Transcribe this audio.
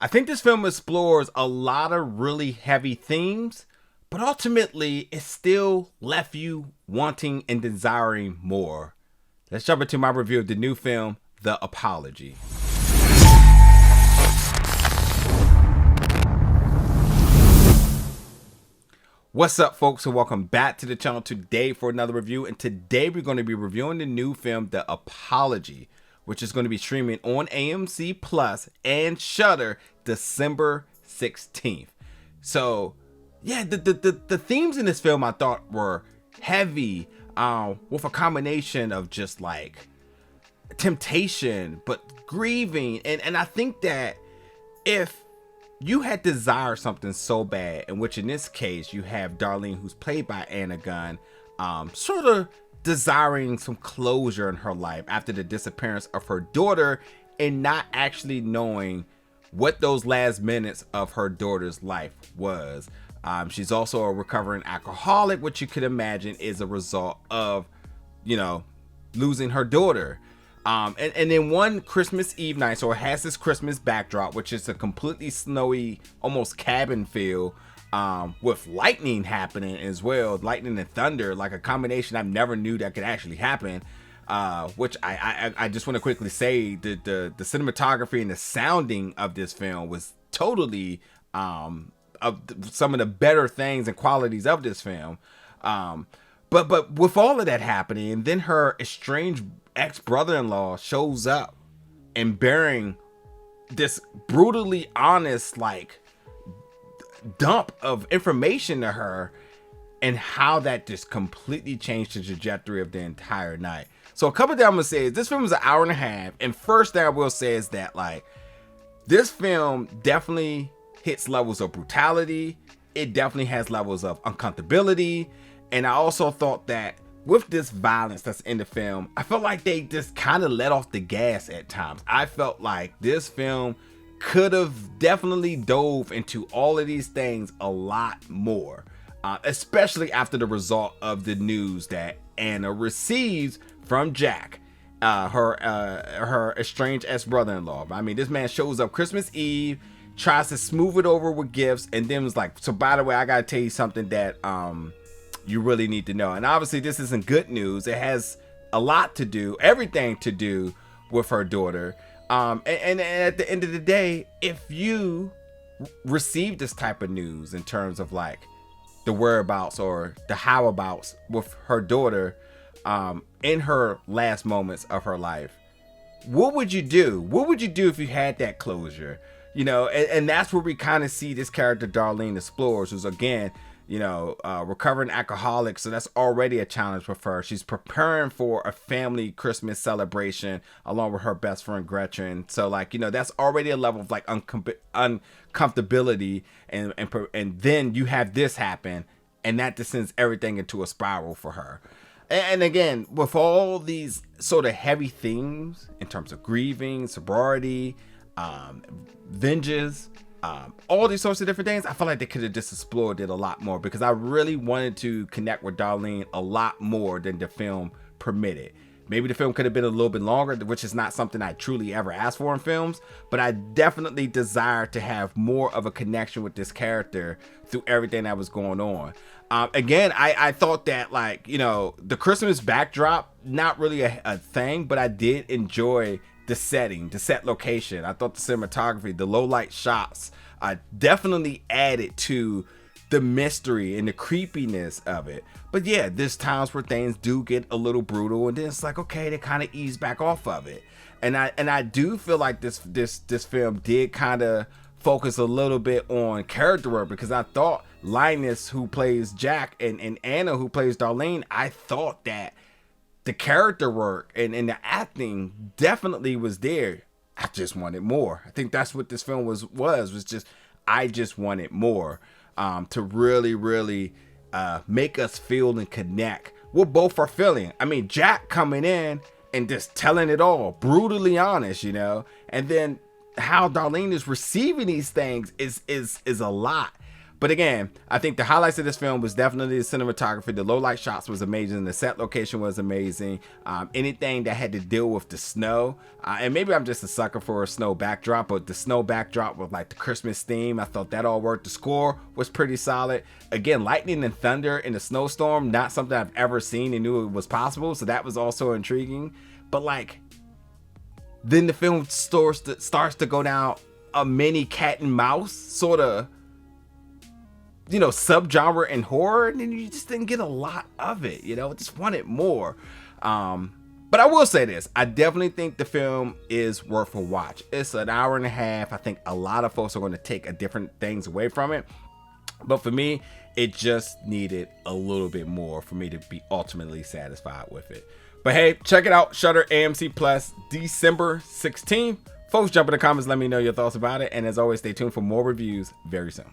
I think this film explores a lot of really heavy themes, but ultimately it still left you wanting and desiring more. Let's jump into my review of the new film, The Apology. What's up, folks, and welcome back to the channel today for another review. And today we're going to be reviewing the new film, The Apology, which is going to be streaming on AMC Plus and Shudder December 16th. So, yeah, the themes in this film I thought were heavy, with a combination of just like temptation, but grieving. And I think that if you had desired something so bad, in which in this case you have Darlene, who's played by Anna Gunn, sort of desiring some closure in her life after the disappearance of her daughter and not actually knowing what those last minutes of her daughter's life was. She's also a recovering alcoholic, which you could imagine is a result of, you know, losing her daughter. And then one Christmas Eve night, so it has this Christmas backdrop, which is a completely snowy, almost cabin feel, with lightning happening as well, lightning and thunder, like a combination I never knew that could actually happen. Which I just want to quickly say that the cinematography and the sounding of this film was totally of some of the better things and qualities of this film. But with all of that happening, and then her estranged ex-brother-in-law shows up and bearing this brutally honest like dump of information to her, and how that just completely changed the trajectory of the entire night. So a couple things I'm gonna say is this film is an hour and a half, and first thing I will say is that like this film definitely hits levels of brutality. It definitely has levels of uncomfortability. And I also thought that with this violence that's in the film, I felt like they just kind of let off the gas at times. I felt like this film could have definitely dove into all of these things a lot more, especially after the result of the news that Anna receives from Jack, her estranged ex-brother-in-law. I mean, this man shows up Christmas Eve, tries to smooth it over with gifts, and then was like, so by the way, I gotta tell you something that you really need to know. And obviously this isn't good news. It has a lot to do, everything to do with her daughter. And at the end of the day, if you receive this type of news in terms of like the whereabouts or the howabouts with her daughter in her last moments of her life, what would you do? What would you do if you had that closure? You know, and that's where we kind of see this character Darlene explores, who's again, you know, recovering alcoholic. So that's already a challenge with her. She's preparing for a family Christmas celebration along with her best friend Gretchen. So like, you know, that's already a level of like uncomfortability. And then you have this happen, and that just sends everything into a spiral for her. And again, with all these sort of heavy themes in terms of grieving, sobriety, vengeance, all these sorts of different things, I feel like they could have just explored it a lot more, because I really wanted to connect with Darlene a lot more than the film permitted. Maybe the film could have been a little bit longer, which is not something I truly ever asked for in films, but I definitely desire to have more of a connection with this character through everything that was going on. Again, I thought that, like, you know, the Christmas backdrop, not really a thing, but I did enjoy the setting, the set location. I thought the cinematography, the low light shots, definitely added to the mystery and the creepiness of it. But yeah, there's times where things do get a little brutal, and then it's like, okay, they kind of ease back off of it. And I do feel like this film did kind of focus a little bit on character work, because I thought Linus, who plays Jack, and Anna, who plays Darlene, I thought that the character work and the acting definitely was there. I just wanted more. I think that's what this film was just, I just wanted more, to really make us feel and connect. We're both are feeling. I mean, Jack coming in and just telling it all, brutally honest, you know, and then how Darlene is receiving these things is a lot. But again, I think the highlights of this film was definitely the cinematography. The low light shots was amazing. The set location was amazing. Anything that had to deal with the snow, and maybe I'm just a sucker for a snow backdrop, but the snow backdrop with like the Christmas theme, I thought that all worked. The score was pretty solid. Again, lightning and thunder in a snowstorm, not something I've ever seen and knew it was possible, so that was also intriguing. But like, then the film starts to go down a mini cat and mouse sort of, you know, subgenre in horror, and then you just didn't get a lot of it, you know. Just wanted more. But I will say this, I definitely think the film is worth a watch. It's an hour and a half. I think a lot of folks are going to take different things away from it, but for me, it just needed a little bit more for me to be ultimately satisfied with it. But hey, check it out, Shudder, AMC Plus, December 16th. Folks, jump in the comments, let me know your thoughts about it, and as always, stay tuned for more reviews very soon.